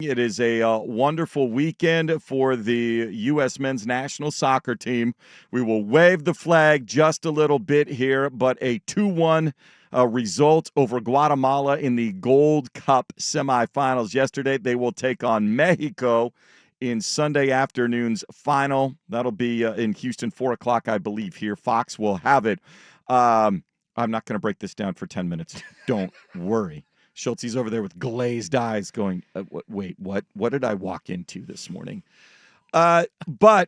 It is a wonderful weekend for the U.S. men's national soccer team. We will wave the flag just a little bit here, but a 2-1 result over Guatemala in the Gold Cup semifinals yesterday. They will take on Mexico in Sunday afternoon's final. That'll be in Houston, 4 o'clock, I believe, here. Fox will have it. I'm not going to break this down for 10 minutes. Don't worry. Schultze's over there with glazed eyes going, wait, what? What did I walk into this morning? But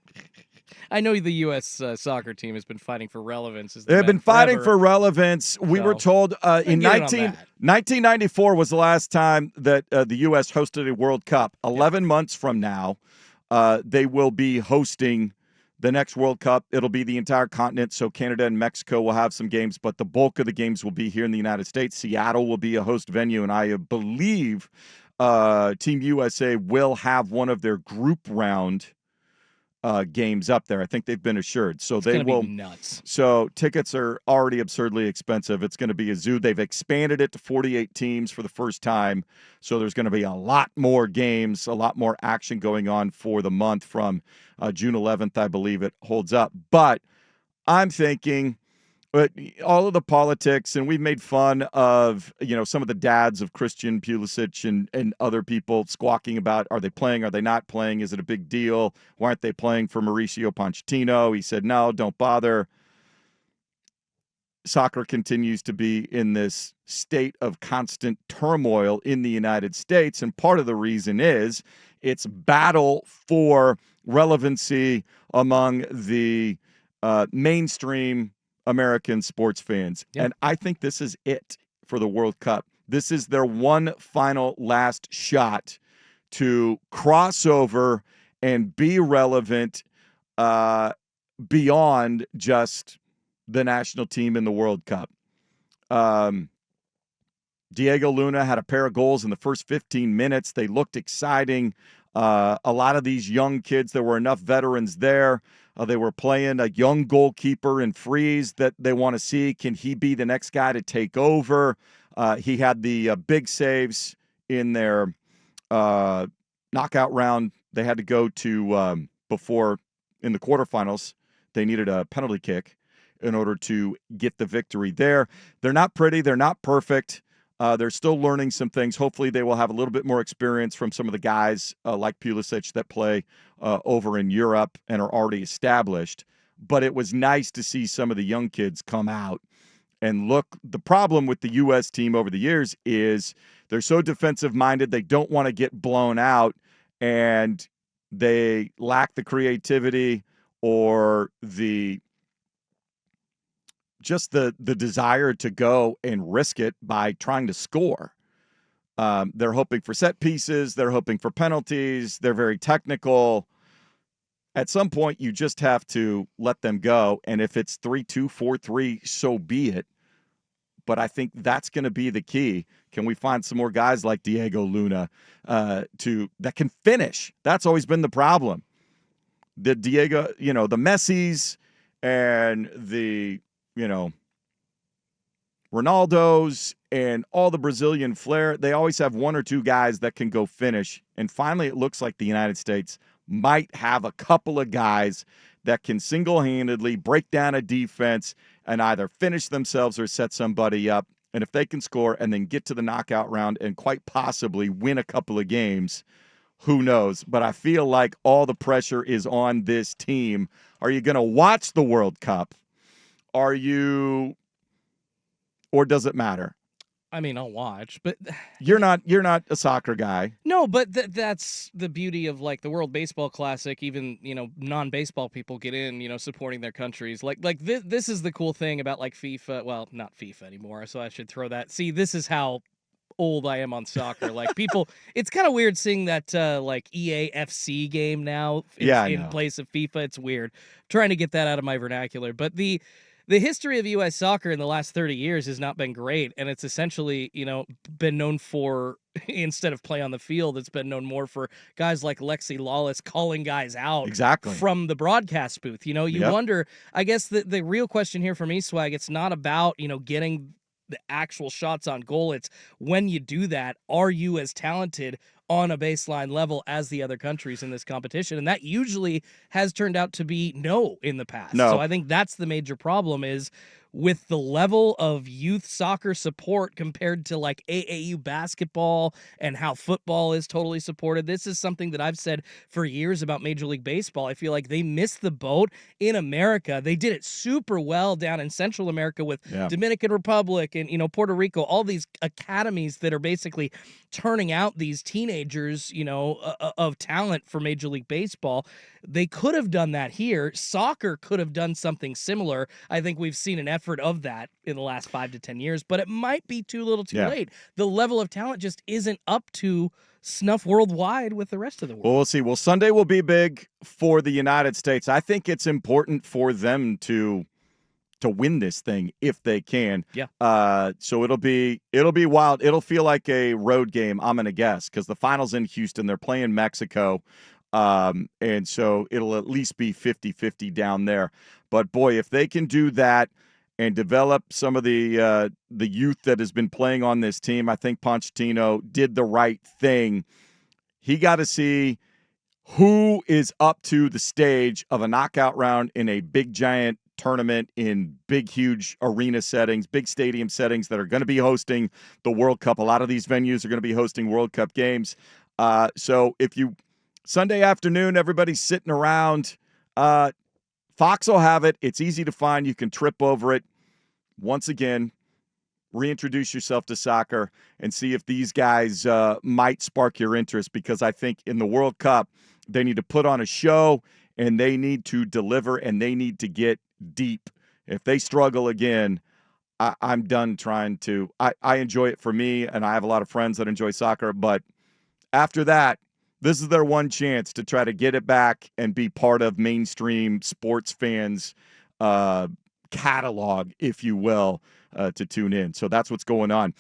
I know the U.S. Soccer team has been fighting for relevance. They've been fighting for relevance. We were told in 1994 was the last time that the U.S. hosted a World Cup. 11 months from now, they will be hosting the next World Cup. It'll be the entire continent, so Canada and Mexico will have some games, but the bulk of the games will be here in the United States. Seattle will be a host venue, and I believe Team USA will have one of their group round games up there. I think they've been assured. So they will be nuts. So tickets are already absurdly expensive. It's going to be a zoo. They've expanded it to 48 teams for the first time. So there's going to be a lot more games, a lot more action going on for the month from June 11th, I believe it holds up. But I'm thinking all of the politics, and we've made fun of, some of the dads of Christian Pulisic and other people squawking about, are they playing, are they not playing, is it a big deal, why aren't they playing for Mauricio Pochettino? He said, no, don't bother. Soccer continues to be in this state of constant turmoil in the United States, and part of the reason is it's battle for relevancy among the mainstream American sports fans. Yep. And I think this is it for the World Cup. This is their one final last shot to cross over and be relevant beyond just the national team in the World Cup. Diego Luna had a pair of goals in the first 15 minutes. They looked exciting. A lot of these young kids, there were enough veterans there. They were playing a young goalkeeper in Freeze that they want to see. Can he be the next guy to take over? He had the big saves in their knockout round. They had to go to before in the quarterfinals. They needed a penalty kick in order to get the victory there. They're not pretty. They're not perfect. They're still learning some things. Hopefully they will have a little bit more experience from some of the guys like Pulisic that play over in Europe and are already established. But it was nice to see some of the young kids come out and look. The problem with the U.S. team over the years is they're so defensive-minded. They don't want to get blown out, and they lack the creativity or the desire to go and risk it by trying to score. They're hoping for set pieces. They're hoping for penalties. They're very technical. At some point, you just have to let them go. And if it's 3-2, 4-3, so be it. But I think that's going to be the key. Can we find some more guys like Diego Luna that can finish? That's always been the problem. The Diego, the Messis and the Ronaldo's and all the Brazilian flair, they always have one or two guys that can go finish. And finally, it looks like the United States might have a couple of guys that can single-handedly break down a defense and either finish themselves or set somebody up. And if they can score and then get to the knockout round and quite possibly win a couple of games, who knows? But I feel like all the pressure is on this team. Are you going to watch the World Cup? Are you, or does it matter? I mean, I'll watch, but you're not a soccer guy. No, but that's the beauty of like the World Baseball Classic. Even non-baseball people get in, supporting their countries. Like this is the cool thing about like FIFA. Well, not FIFA anymore, so I should throw that. See, this is how old I am on soccer. Like people, it's kind of weird seeing that like EA FC game now in place of FIFA. It's weird trying to get that out of my vernacular, but the history of U.S. soccer in the last 30 years has not been great, and it's essentially, been known for, instead of play on the field, it's been known more for guys like Lexi Lawless calling guys out from the broadcast booth. You wonder, I guess the real question here for me, Swag, it's not about, getting the actual shots on goal. It's when you do that, are you as talented on a baseline level as the other countries in this competition. And that usually has turned out to be no in the past. So No. I think that's the major problem is with the level of youth soccer support compared to like AAU basketball and how football is totally supported. This is something that I've said for years about Major League Baseball. I feel like they missed the boat in America. They did it super well down in Central America with Yeah. Dominican Republic and, Puerto Rico, all these academies that are basically turning out these teenagers, of talent for Major League Baseball. They could have done that here. Soccer could have done something similar. I think we've seen an effort of that in the last 5 to 10 years, but it might be too little too late. The level of talent just isn't up to snuff worldwide with the rest of the world. Well, we'll see. Well, Sunday will be big for the United States. I think it's important for them to win this thing if they can. Yeah. So it'll be wild. It'll feel like a road game, I'm gonna guess, because the final's in Houston. They're playing Mexico. And so it'll at least be 50-50 down there. But boy, if they can do that and develop some of the youth that has been playing on this team, I think Pochettino did the right thing. He got to see who is up to the stage of a knockout round in a big giant tournament in big, huge arena settings, big stadium settings that are going to be hosting the World Cup. A lot of these venues are going to be hosting World Cup games. So if you Sunday afternoon, everybody's sitting around, Fox will have it. It's easy to find. You can trip over it. Once again, reintroduce yourself to soccer and see if these guys might spark your interest, because I think in the World Cup, they need to put on a show and they need to deliver and they need to get deep. If they struggle again, I'm done trying to. I enjoy it for me, and I have a lot of friends that enjoy soccer, but after that, this is their one chance to try to get it back and be part of mainstream sports fans' catalog, if you will, to tune in. So that's what's going on.